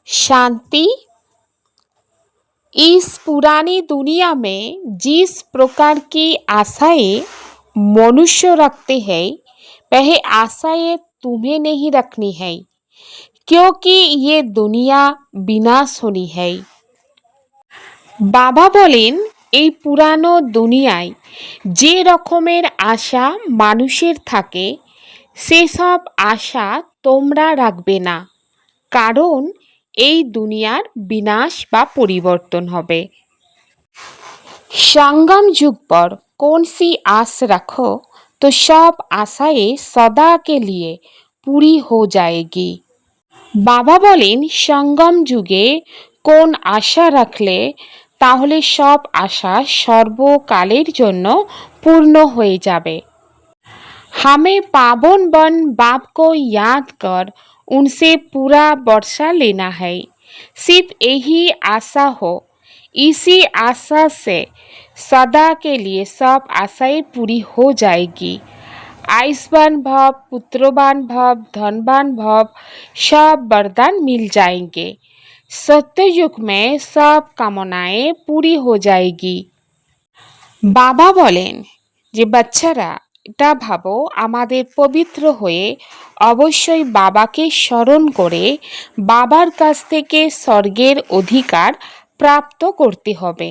शांति। इस पुरानी दुनिया में जिस प्रकार की आशाएं मनुष्य रखते हैं, वह आशाएं तुम्हें नहीं रखनी है, क्योंकि ये दुनिया विनाश होनी है। বাবা বলেন, এই পুরানো দুনিয়ায় যে রকমের আশা মানুষের থাকে, সেসব আশা তোমরা রাখবে না, কারণ এই দুনিয়ার বিনাশ বা পরিবর্তন হবে। संगम युग पर कौन सी आस रखो तो सब आशाएं सदा के लिए पूरी हो जाएगी। বাবা বলেন, সঙ্গম যুগে কোন আশা রাখলে তাহলে সব আশা সর্বকালের জন্য পূর্ণ হয়ে যাবে। हमें पावन वन बाप को याद कर उनसे पूरा वर्षा लेना है। सिर्फ यही आशा हो, इसी आशा से सदा के लिए सब आशाएं पूरी हो जाएगी। आयुष्मान भव, पुत्रवान भव, धनवान भव, सब वरदान मिल जाएंगे। सत्ययुग में सब कामनाएं पूरी हो जाएगी। বাবা বলেন যে বাচ্চারা এটা ভাবো, আমাদের পবিত্র হয়ে অবশ্যই বাবাকে স্মরণ করে বাবার কাছ থেকে স্বর্গের অধিকার প্রাপ্ত করতে হবে।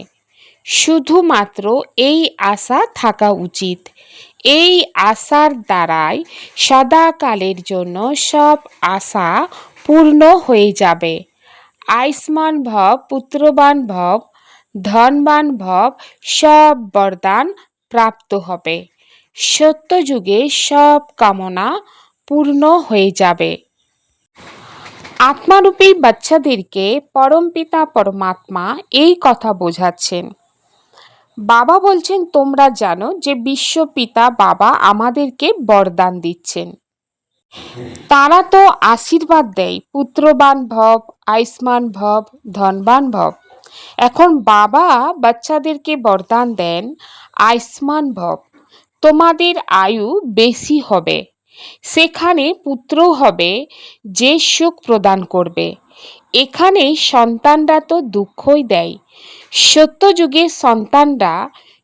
শুধুমাত্র এই আশা থাকা উচিত। এই আশার দ্বারাই সদাকালের জন্য সব আশা পূর্ণ হয়ে যাবে। আয়ুষ্মান ভব, পুত্রবান ভব, ধনবান ভব, সব বরদান প্রাপ্ত হবে। সত্যযুগে সব কামনা পূর্ণ হয়ে যাবে। আত্মারূপী বাচ্চাদেরকে পরমপিতা পরমাত্মা এই কথা বোঝাচ্ছেন। বাবা বলছেন, তোমরা জানো যে বিশ্বপিতা বাবা আমাদেরকে বরদান দিচ্ছেন। তারা তো আশীর্বাদ দেয়, পুত্রবান ভব, আয়ুষ্মান ভব, ধনবান ভব। এখন বাবা বাচ্চাদেরকে বরদান দেন, আয়ুষ্মান ভব, তোমাদের আয়ু বেশি হবে, সেখানে পুত্র হবে যে সুখ প্রদান করবে। এখানে সন্তানরা তো দুঃখই দেয়, সত্যযুগে সন্তানরা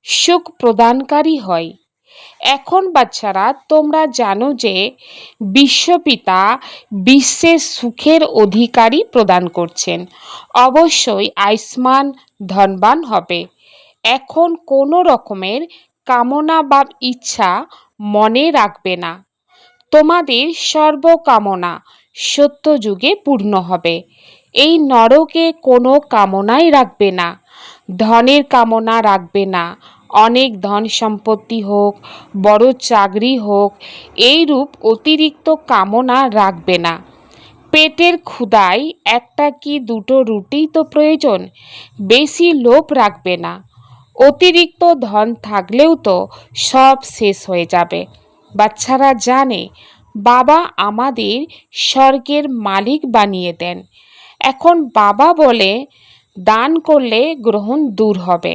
সুখ প্রদানকারী হয়। এখন বাচ্চারা তোমরা জানো যে বিশ্বপিতা বিশ্বের সুখের অধিকারী প্রদান করছেন, অবশ্যই আয়ুষ্মান ধনবান হবে। এখন কোনো রকমের কামনা বা ইচ্ছা মনে রাখবে না, তোমাদের সর্বকামনা সত্যযুগে পূর্ণ হবে। এই নরকে কোনো কামনাই রাখবে না, ধনের কামনা রাখবে না, অনেক ধন সম্পত্তি হোক, বড় চাকরি হোক, এইরূপ অতিরিক্ত কামনা রাখবে না। পেটের ক্ষুধায় একটা কি দুটো রুটি তো প্রয়োজন, বেশি লোভ রাখবে না। অতিরিক্ত ধন থাকলেও তো সব শেষ হয়ে যাবে। বাচ্চারা জানে বাবা আমাদের স্বর্গের মালিক বানিয়ে দেন। এখন বাবা বলে দান করলে গ্রহণ দূর হবে।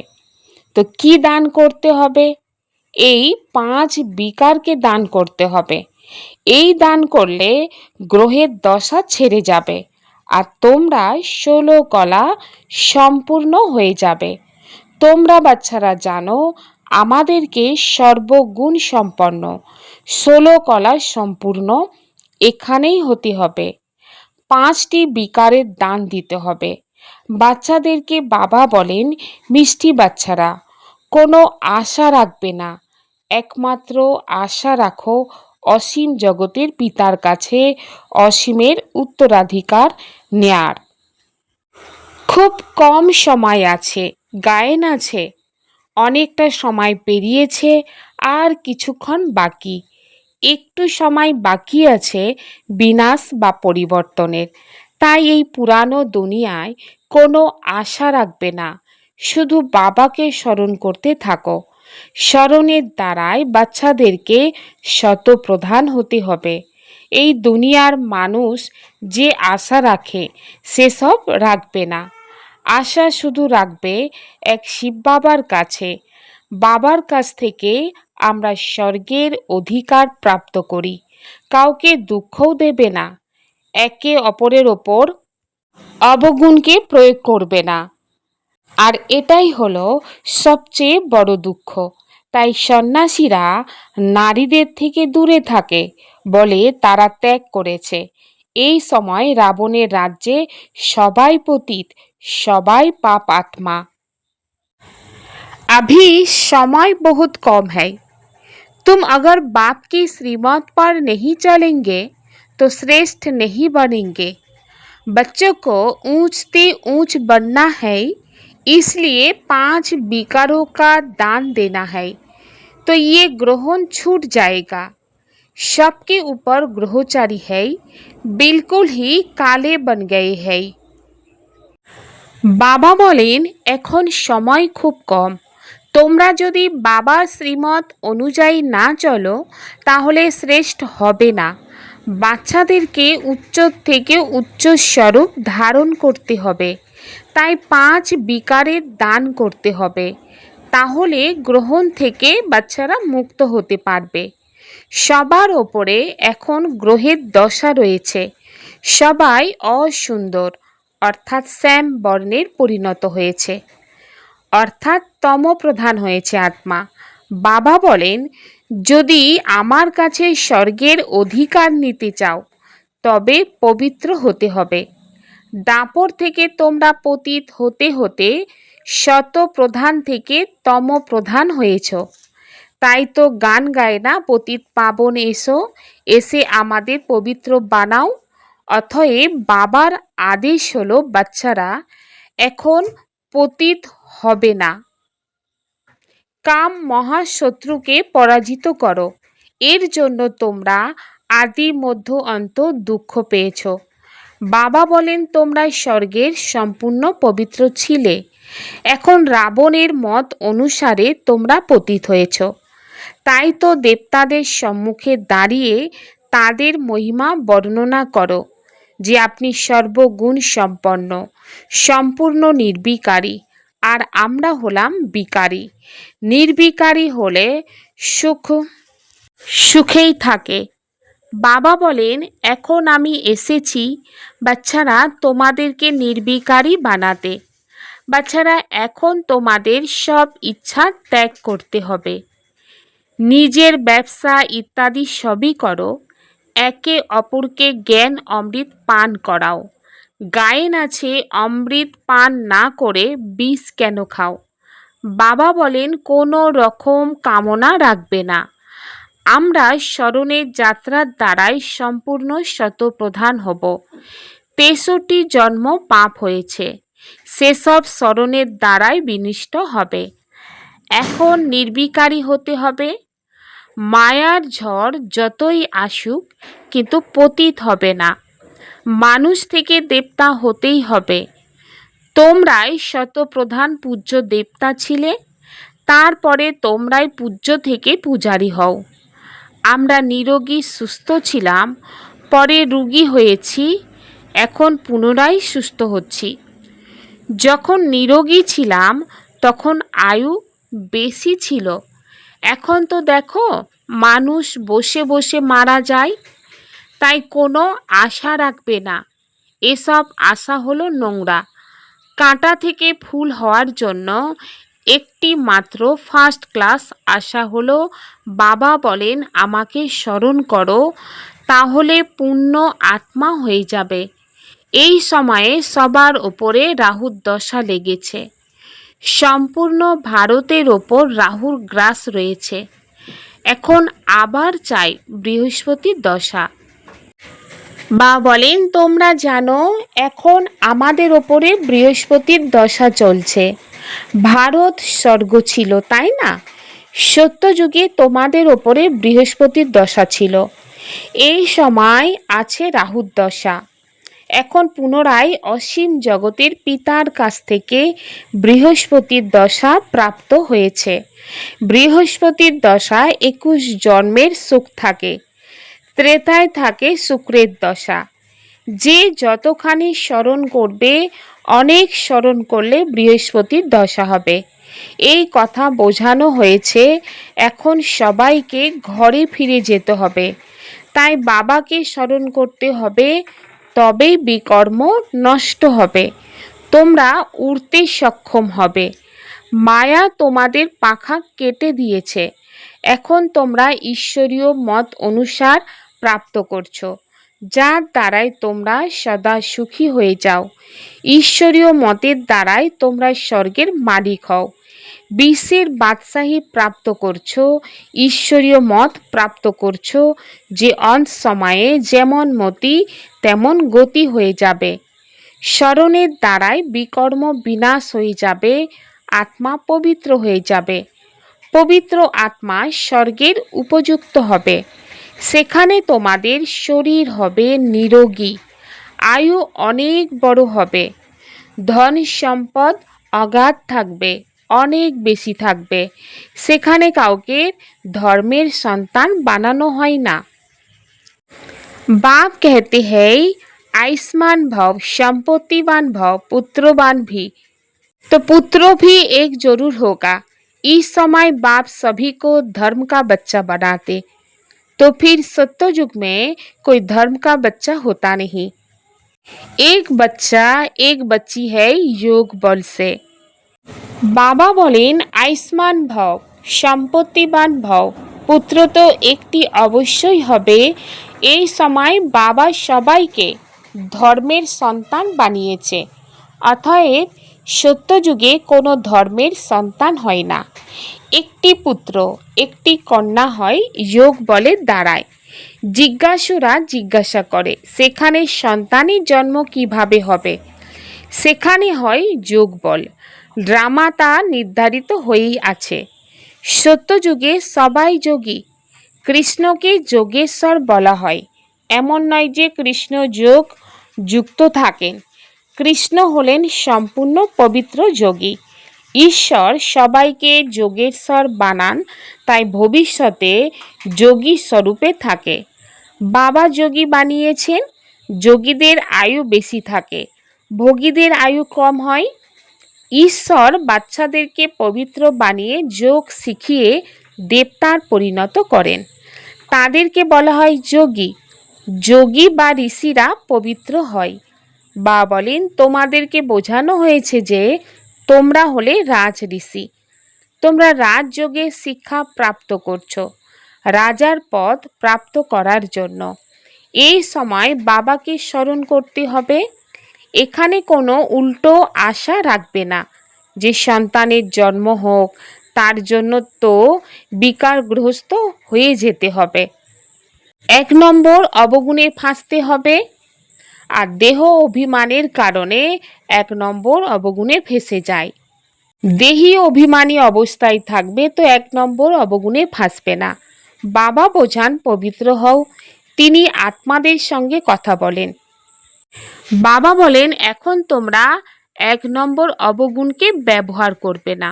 তো কি দান করতে হবে? এই 5 বিকারকে দান করতে হবে। এই দান করলে গ্রহের দশা ছেড়ে যাবে, আর তোমরা 16 কলা সম্পূর্ণ হয়ে যাবে। তোমরা বাচ্চারা জানো আমাদেরকে সর্বগুণ সম্পন্ন 16 কলা সম্পূর্ণ এখানেই হতে হবে। 5টি বিকারের দান দিতে হবে। বাচ্চাদেরকে বাবা বলেন, মিষ্টি বাচ্চারা, কোনো আশা রাখবে না, একমাত্র আশা রাখো অসীম জগতের পিতার কাছে অসীমের উত্তরাধিকার নেয়ার। খুব কম সময় আছে, গায়েন আছে, অনেকটা সময় পেরিয়েছে, আর কিছুক্ষণ বাকি। একটু সময় বাকি আছে বিনাশ বা পরিবর্তনের। তাই এই পুরানো দুনিয়ায় কোনো আশা রাখবে না, শুধু বাবাকে স্মরণ করতে থাকো। স্মরণের দ্বারাই বাচ্চাদেরকে শতপ্রধান হতে হবে। এই দুনিয়ার মানুষ যে আশা রাখে সেসব রাখবে না। আশা শুধু রাখবে এক শিব বাবার কাছে। বাবার কাছ থেকে আমরা স্বর্গের অধিকার প্রাপ্ত করি। কাউকে দুঃখও দেবে না। একে অপরের ওপর অবগুণকে প্রয়োগ করবে না। আর এটাই হলো সবচেয়ে বড় দুঃখ। তাই সন্ন্যাসীরা নারীদের থেকে দূরে থাকে বলে তারা ত্যাগ করেছে। এই সময় রাবণের রাজ্যে সবাই পতিত, সবাই পাপ आत्मा। अभी समय बहुत कम है। तुम अगर बाप की श्रीमत पर नहीं चलेंगे तो श्रेष्ठ नहीं बनेंगे। बच्चों को ऊंच से ऊंच बनना है, इसलिए 5 विकारों का दान देना है, तो ये ग्रहण छूट जाएगा। सबके ऊपर ग्रहचारी है, बिल्कुल ही काले बन गए हैं। বাবা বলেন এখন সময় খুব কম, তোমরা যদি বাবার শ্রীমত অনুযায়ী না চলো তাহলে শ্রেষ্ঠ হবে না। বাচ্চাদেরকে উচ্চ থেকে উচ্চ স্বরূপ ধারণ করতে হবে, তাই 5 বিকারের দান করতে হবে, তাহলে গ্রহণ থেকে বাচ্চারা মুক্ত হতে পারবে। সবার ওপরে এখন গ্রহের দশা রয়েছে, সবাই অসুন্দর অর্থাৎ শ্যাম বর্ণের পরিণত হয়েছে, অর্থাৎ তমপ্রধান হয়েছে আত্মা। বাবা বলেন যদি আমার কাছে স্বর্গের অধিকার নিতে চাও তবে পবিত্র হতে হবে। দাপর থেকে তোমরা পতিত হতে হতে শতপ্রধান থেকে তমপ্রধান হয়েছ। তাই তো গান গায় না, পতিত পাবন এসো, এসে আমাদের পবিত্র বানাও। অতএব বাবার আদেশ হলো বাচ্চারা এখন পতিত হবে না। কাম মহাশত্রুকে পরাজিত করো, এর জন্য তোমরা আদি মধ্য অন্ত দুঃখ পেয়েছ। বাবা বলেন তোমরা স্বর্গের সম্পূর্ণ পবিত্র ছিলে, এখন রাবণের মত অনুসারে তোমরা পতিত হয়েছ। তাই তো দেবতাদের সম্মুখে দাঁড়িয়ে তাদের মহিমা বর্ণনা করো যে আপনি সর্বগুণ সম্পন্ন, সম্পূর্ণ নির্বিকারী, আর আমরা হলাম বিকারী। নির্বিকারী হলে সুখেই থাকে। বাবা বলেন এখন আমি এসেছি বাচ্চারা তোমাদেরকে নির্বিকারী বানাতে। বাচ্চারা এখন তোমাদের সব ইচ্ছা ত্যাগ করতে হবে, নিজের ব্যবসা ইত্যাদি সবই করো, একে অপরকে জ্ঞান অমৃত পান করাও। গায়েন আছে অমৃত পান না করে বিষ কেন খাও। বাবা বলেন কোনো রকম কামনা রাখবে না। আমরা স্মরণের যাত্রার দ্বারাই সম্পূর্ণ শতপ্রধান হব। 63 জন্ম পাপ হয়েছে, সেসব স্মরণের দ্বারাই বিনষ্ট হবে। এখন নির্বিকারী হতে হবে। মায়ার ঝড় যতই আসুক কিন্তু পতিত হবে না, মানুষ থেকে দেবতা হতেই হবে। তোমরাই শতপ্রধান পূজ্য দেবতা ছিলে, তারপরে তোমরাই পূজ্য থেকে পূজারী হও। আমরা নিরোগী সুস্থ ছিলাম, পরে রোগী হয়েছি, এখন পুনরায় সুস্থ হচ্ছি। যখন নিরোগী ছিলাম তখন আয়ু বেশি ছিল, এখন তো দেখো মানুষ বসে বসে মারা যায়। তাই কোনো আশা রাখবে না, এসব আশা হলো নোংরা। কাঁটা থেকে ফুল হওয়ার জন্য একটি মাত্র ফার্স্ট ক্লাস আশা হলো বাবা বলেন আমাকে স্মরণ করো, তাহলে পূর্ণ আত্মা হয়ে যাবে। এই সময়ে সবার ওপরে রাহুর দশা লেগেছে, সম্পূর্ণ ভারতের ওপর রাহুর গ্রাস রয়েছে। এখন আবার চাই বৃহস্পতির দশা। বা বলেন তোমরা জানো এখন আমাদের ওপরে বৃহস্পতির দশা চলছে। ভারত স্বর্গ ছিল তাই না? সত্যযুগে তোমাদের ওপরে বৃহস্পতির দশা ছিল, এই সময় আছে রাহুর দশা। এখন পুনরায় অসীম জগতের পিতার কাছ থেকে বৃহস্পতির দশা প্রাপ্ত হয়েছে। বৃহস্পতির দশায় 21 জন্মের সুখ থাকে, ত্রেতায় থাকে শুক্রের দশা। যে যতখানি স্মরণ করবে, অনেক স্মরণ করলে বৃহস্পতির দশা হবে। এই কথা বোঝানো হয়েছে। এখন সবাইকে ঘরে ফিরে যেতে হবে, তাই বাবাকে স্মরণ করতে হবে। তবেই বিকর্ম নষ্ট হবে, তোমরা উড়তে সক্ষম হবে। মায়া তোমাদের পাখা কেটে দিয়েছে, এখন তোমরা ঈশ্বরীয় মত অনুসার প্রাপ্ত করছো, যার দ্বারাই তোমরা সদা সুখী হয়ে যাও। ঈশ্বরীয় মতের দ্বারাই তোমরা স্বর্গের মালিক হও। বিশ্বের বাদশাহী প্রাপ্ত করছো, ঈশ্বরীয় মত প্রাপ্ত করছো, যে অন্ত সময়ে যেমন মতি তেমন গতি হয়ে যাবে। স্মরণের দ্বারাই বিকর্ম বিনাশ হয়ে যাবে, আত্মা পবিত্র হয়ে যাবে। পবিত্র আত্মা স্বর্গের উপযুক্ত হবে, সেখানে তোমাদের শরীর হবে নিরোগী, আয়ু অনেক বড় হবে, ধন সম্পদ অগাধ থাকবে, অনেক বেশি থাকবে। সেখানে কাউকে ধর্মের সন্তান বানানো হয় না। बाप कहते हैं आयुष्मान भव, संपत्तिवान भव, पुत्रवान भी। तो पुत्रों भी एक जरूर होगा। इस समय बाप सभी को धर्म का बच्चा बनाते, तो फिर सत्ययुग में कोई धर्म का बच्चा होता नहीं। एक बच्चा एक बच्ची है योग बल से। বাবা বলেন আয়ুষ্মান ভব, সম্পত্তিবান ভব, পুত্র তো একটি অবশ্যই হবে। এই সময় বাবা সবাইকে ধর্মের সন্তান বানিয়েছে, অতএব সত্যযুগে কোনো ধর্মের সন্তান হয় না। একটি পুত্র একটি কন্যা হয় যোগ বলের দ্বারায়। জিজ্ঞাসুরা জিজ্ঞাসা করে সেখানে সন্তানের জন্ম কিভাবে হবে? সেখানে হয় যোগ বল। ড্রামা তা নির্ধারিত হয়েই আছে। সত্যযুগে সবাই যোগী। কৃষ্ণকে যোগেশ্বর বলা হয়, এমন নয় যে কৃষ্ণ যোগ যুক্ত থাকেন। কৃষ্ণ হলেন সম্পূর্ণ পবিত্র যোগী। ঈশ্বর সবাইকে যোগেশ্বর বানান, তাই ভবিষ্যতে যোগী স্বরূপে থাকে। বাবা যোগী বানিয়েছেন, যোগীদের আয়ু বেশি থাকে, ভোগীদের আয়ু কম হয়। ঈশ্বর বাচ্চাদেরকে পবিত্র বানিয়ে যোগ শিখিয়ে দেবতার পরিণত করেন, তাদেরকে বলা হয় যোগী। যোগী বা ঋষিরা পবিত্র হয়। বা বলেন তোমাদেরকে বোঝানো হয়েছে যে তোমরা হলে রাজ ঋষি, তোমরা রাজযোগে শিক্ষা প্রাপ্ত করছো রাজার পদ প্রাপ্ত করার জন্য। এই সময় বাবাকে স্মরণ করতে হবে। এখানে কোনো উল্টো আশা রাখবে না যে সন্তানের জন্ম হোক, তার জন্য তো বিকারগ্রস্ত হয়ে যেতে হবে, 1 নম্বর অবগুণে ফাঁসতে হবে, আর দেহ অভিমানের কারণে 1 নম্বর অবগুণে ফেঁসে যায়। দেহি অভিমানী অবস্থায় থাকবে তো 1 নম্বর অবগুণে ফাঁসবে না। বাবা বোঝান পবিত্র হও, তিনি আত্মাদের সঙ্গে কথা বলেন। বাবা বলেন এখন তোমরা 1 নম্বর অবগুণকে ব্যবহার করবে না,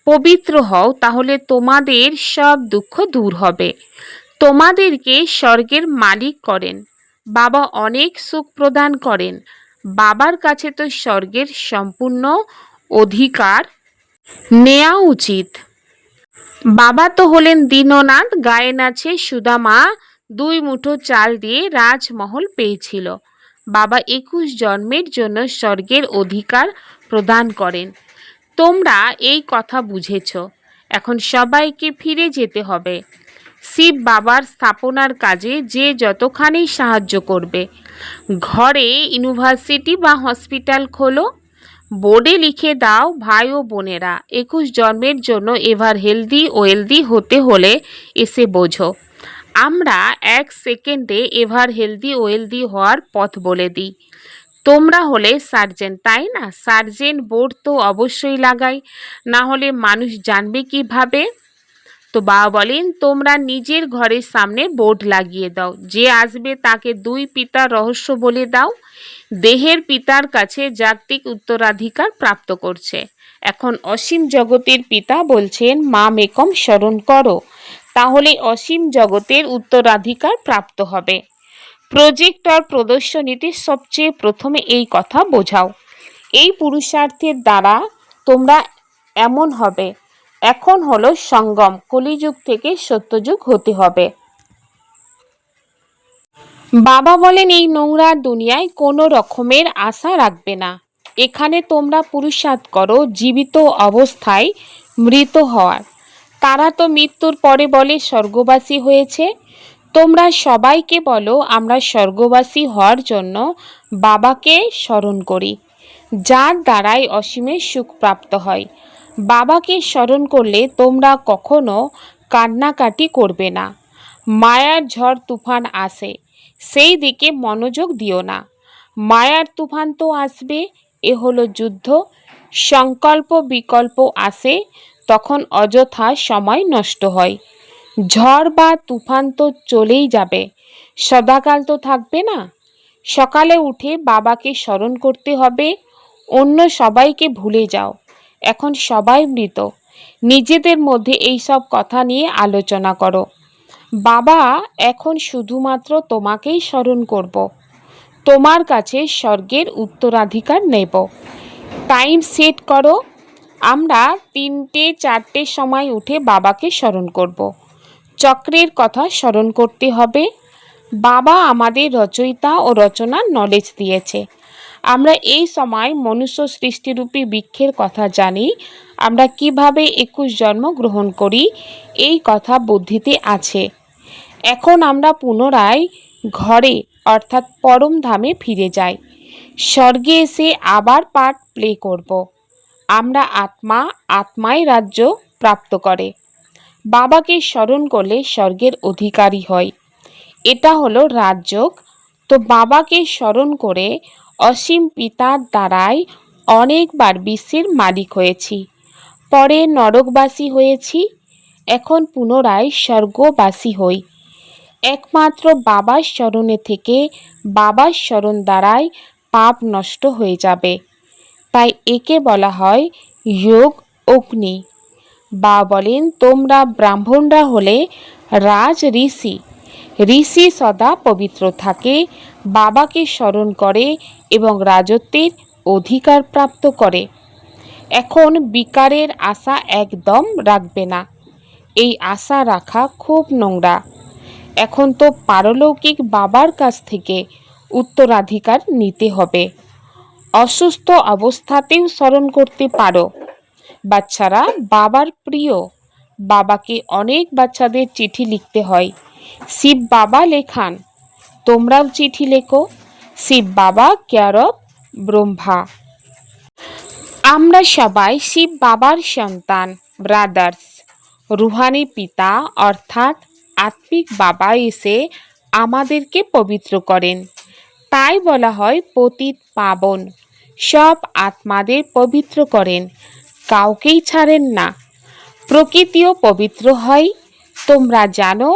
পবিত্র হও, তাহলে তোমাদের সব দুঃখ দূর হবে, তোমাদেরকে স্বর্গের মালিক করেন। বাবা অনেক সুখ প্রদান করেন। বাবার কাছে তো স্বর্গের সম্পূর্ণ অধিকার নেওয়া উচিত। বাবা তো হলেন দীননাথ, গায়ে আছে সুদামা 2 মুঠো চাল দিয়ে রাজমহল পেয়েছিল। বাবা 21 জন্মের জন্য স্বর্গের অধিকার প্রদান করেন। তোমরা এই কথা বুঝেছ, এখন সবাইকে ফিরে যেতে হবে। শিব বাবার স্থাপনার কাজে যে যতখানি সাহায্য করবে। ঘরে ইউনিভার্সিটি বা হসপিটাল খোলো, বোর্ডে লিখে দাও ভাই ও বোনেরা 21 জন্মের জন্য এভার হেলদি ওয়েলদি হতে হলে এসে বোঝো। আমরা 1 সেকেন্ডে এভার হেলদি ওয়েলদি হওয়ার পথ বলে দিই। তোমরা হলে সার্জেন, তাই না? সার্জেন বোর্ড তো অবশ্যই লাগাই, না হলে মানুষ জানবে কিভাবে? তো বাবা বলেন তোমরা নিজের ঘরের সামনে বোর্ড লাগিয়ে দাও, যে আসবে তাকে 2 পিতার রহস্য বলে দাও। দেহের পিতার কাছে জাগতিক উত্তরাধিকার প্রাপ্ত করছে। এখন অসীম জগতের পিতা বলছেন মাম একম স্মরণ করো, তাহলে অসীম জগতের উত্তরাধিকার প্রাপ্ত হবে। প্রজেক্টর প্রদর্শনীতে সবচেয়ে প্রথমে এই কথা বোঝাও। এই পুরুষার্থের দ্বারা তোমরা এমন হবে। এখন হলো সঙ্গম, কলিযুগ থেকে সত্যযুগ হতে হবে। বাবা বলেন এই নোংরা দুনিয়ায় কোনো রকমের আশা রাখবে না। এখানে তোমরা পুরুষার্থ করো জীবিত অবস্থায় মৃত হওয়ার। তারা তো মৃত্যুর পরে বলে স্বর্গবাসী হয়েছে। তোমরা সবাইকে বলো আমরা স্বর্গবাসী হওয়ার জন্য বাবাকে স্মরণ করি, যার দ্বারাই অসীমের সুখ প্রাপ্ত হয়। বাবাকে স্মরণ করলে তোমরা কখনো কান্নাকাটি করবে না। মায়ার ঝড় তুফান আসে, সেই দিকে মনোযোগ দিও না। মায়ার তুফান তো আসবে, এ হলো যুদ্ধ। সংকল্প বিকল্প আসে, তখন অযথা সময় নষ্ট হয়। ঝড় বা তুফান তো চলেই যাবে, সদাকাল তো থাকবে না। সকালে উঠে বাবাকে স্মরণ করতে হবে। অন্য সবাইকে ভুলে যাও, এখন সবাই মৃত। নিজেদের মধ্যে এই সব কথা নিয়ে আলোচনা করো। বাবা এখন শুধুমাত্র তোমাকেই স্মরণ করব। তোমার কাছে স্বর্গের উত্তরাধিকার নেব। টাইম সেট করো। আমরা 3টে-4টের সময় উঠে বাবাকে স্মরণ করব। চক্রের কথা স্মরণ করতে হবে। বাবা আমাদের রচয়িতা ও রচনার নলেজ দিয়েছে। আমরা এই সময় মনুষ্য সৃষ্টিরূপী বৃক্ষের কথা জানি। আমরা কিভাবে 21 জন্ম গ্রহণ করি এই কথা বুদ্ধিতে আছে। এখন আমরা পুনরায় ঘরে অর্থাৎ পরম ধামে ফিরে যাই। স্বর্গে এসে আবার পার্ট প্লে করব। আমরা আত্মা, আত্মাই রাজ্য প্রাপ্ত করে। বাবাকে স্মরণ করলে স্বর্গের অধিকারী হয়। এটা হলো রাজযোগ। তো বাবাকে স্মরণ করে অসীম পিতার দ্বারাই অনেকবার বিশ্বের মালিক হয়েছি, পরে নরকবাসী হয়েছি, এখন পুনরায় স্বর্গবাসী হই। একমাত্র বাবার স্মরণে থেকে বাবার স্মরণ দ্বারাই পাপ নষ্ট হয়ে যাবে। তাই একে বলা হয় যোগ অগ্নি। বা বলেন তোমরা ব্রাহ্মণরা হলে রাজ ঋষি। ঋষি সদা পবিত্র থাকে, বাবাকে স্মরণ করে এবং রাজত্বের অধিকার প্রাপ্ত করে। এখন বিকারের আশা একদম রাখবে না। এই আশা রাখা খুব নোংরা। এখন তো পারলৌকিক বাবার কাছ থেকে উত্তরাধিকার নিতে হবে। অসুস্থ অবস্থাতেও স্মরণ করতে পারো। বাচ্চারা বাবার প্রিয়। বাবাকে অনেক বাচ্চাদের চিঠি লিখতে হয়। শিব বাবা লেখান, তোমরাও চিঠি লেখো। শিব বাবা কেয়ার অফ ব্রহ্মা। আমরা সবাই শিব বাবার সন্তান, ব্রাদার্স। রুহানি পিতা অর্থাৎ আত্মিক বাবা এসে আমাদেরকে পবিত্র করেন। তাই বলা হয় পতিত পাবন। সব আত্মাদের পবিত্র করেন, কাউকেই ছাড়েন না। প্রকৃতিও পবিত্র হয়। তোমরা জানো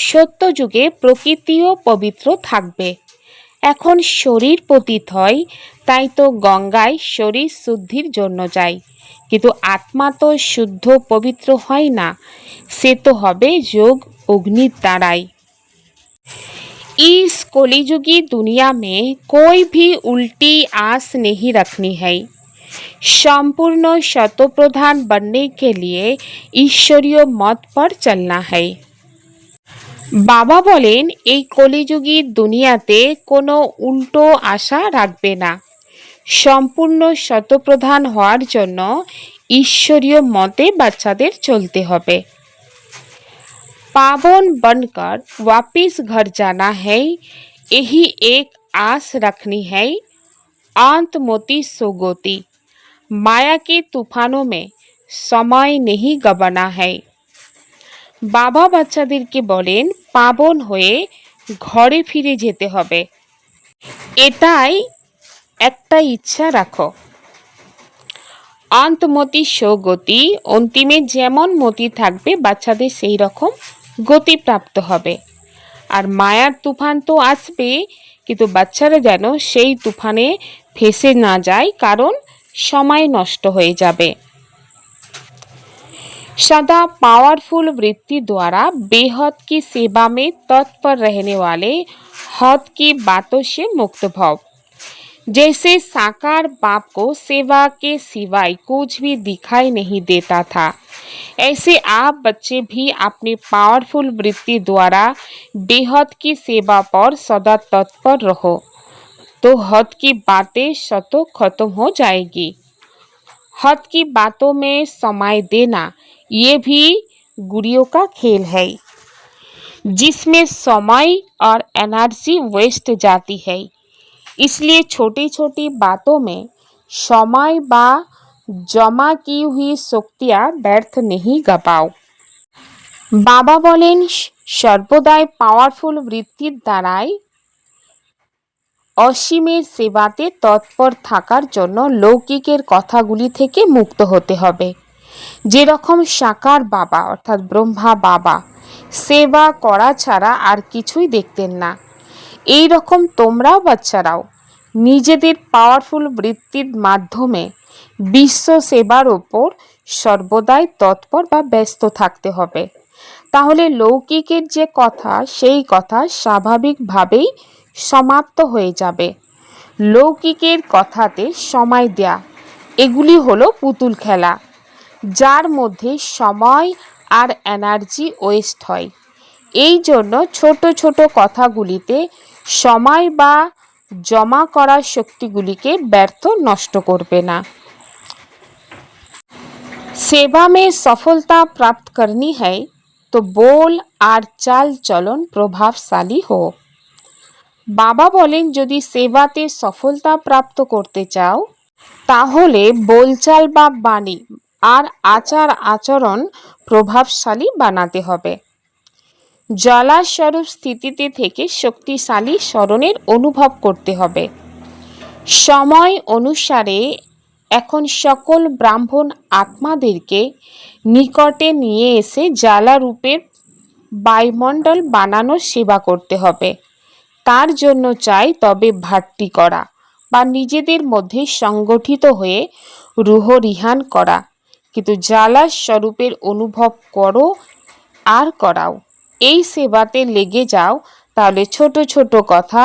সত্যযুগে প্রকৃতিও পবিত্র থাকবে। এখন শরীর পতিত হয়, তাই তো গঙ্গায় শরীর শুদ্ধির জন্য যায়। কিন্তু আত্মা তো শুদ্ধ পবিত্র হয় না, সে তো হবে যোগ अग्नि द्वाराई। इस कलियुगी दुनिया में कोई भी उल्टी आस नहीं रखनी है। संपूर्ण शतप्रधान बनने के लिए ईश्वरीय मत पर चलना है। बाबा बोलें এই কলিযুগী দুনিয়াতে কোনো উল্টো আশা রাখবে না। সম্পূর্ণ শতপ্রধান হওয়ার জন্য ঈশ্বরীয় মতে বাচ্চাদের চলতে হবে। पावन बनकर वापिस घर जाना है, यही एक आस रखनी है। अंतमोती सोगोती। माया के तूफानों में समय नहीं गवाना है। बाबा বাচ্চাদেরকে বলেন পাবন হয়ে ঘরে ফিরে যেতে হবে, এটাই একটা ইচ্ছা রাখো। অন্তমতি সগতি, অন্তিমে যেমন মতি থাকবে বাচ্চাদের সেই রকম গতি প্রাপ্ত হবে। আর মায়ার তুফান তো আসবে, কিন্তু বাচ্চারা যেন সেই তুফানে ফেসে না যায়, কারণ সময় নষ্ট হয়ে যাবে। सदा पावरफुल वृत्ति द्वारा बेहद की सेवा में तत्पर रहने वाले हद की बातों से मुक्त भव। जैसे साकार बाप को सेवा के सिवाय कुछ भी दिखाई नहीं देता था, ऐसे आप बच्चे भी अपनी पावरफुल वृत्ति द्वारा बेहद की सेवा पर सदा तत्पर रहो, तो हद की बातें शतों खत्म हो जाएगी। हद की बातों में समय देना ये भी गुड़ियों का खेल है, जिसमें समय और एनर्जी वेस्ट जाती है। इसलिए छोटी छोटी बातों में समय বা জমা की हुई শক্তিয়া ব্যর্থ नहीं গপাও। বাবা বলেন সর্বদাই পাওয়ারফুল বৃত্তির দ্বারাই অসীমের সেবাতে তৎপর থাকার জন্য লৌকিকের কথাগুলি থেকে মুক্ত হতে হবে। যেরকম সাকার বাবা অর্থাৎ ব্রহ্মা বাবা সেবা করা ছাড়া আর কিছুই দেখতেন না, এই রকম তোমরাও বাচ্চারাও নিজেদের পাওয়ারফুল বৃত্তির মাধ্যমে বিশ্ব সেবার ওপর সর্বদাই তৎপর বা ব্যস্ত থাকতে হবে। তাহলে লৌকিকের যে কথা সেই কথা স্বাভাবিকভাবেই সমাপ্ত হয়ে যাবে। লৌকিকের কথাতে সময় দেয়া এগুলি হলো পুতুল খেলা, যার মধ্যে সময় আর এনার্জি ওয়েস্ট হয়। এই জন্য ছোট ছোট কথাগুলিতে সময় বা জমা করা শক্তিগুলিকে ব্যর্থ নষ্ট করবে না। सेवा में सफलता प्राप्त करनी है तो बोल আর চাল চলন প্রভাবশালী हो। বাবা বলেন যদি সেবাতে সফলতা প্রাপ্ত করতে চাও তাহলে बोलचाल বা বাণী আর আচার আচরণ প্রভাবশালী বানাতে হবে। জলাস্বরূপ স্থিতিতে থেকে শক্তিশালী স্মরণের অনুভব করতে হবে। সময় অনুসারে এখন সকল ব্রাহ্মণ আত্মাদেরকে নিকটে নিয়ে এসে জ্বালা রূপের বায়ুমণ্ডল বানানোর সেবা করতে হবে। তার জন্য চাই তবে ভাট্টি করা বা নিজেদের মধ্যে সংগঠিত হয়ে রূহ রিহান করা, কিন্তু জ্বালা স্বরূপের অনুভব করো আর করাও। এই সেবাতে লেগে যাও, তাহলে ছোট ছোট কথা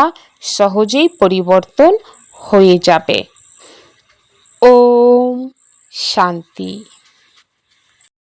সহজেই পরিবর্তন হয়ে যাবে। ওম শান্তি।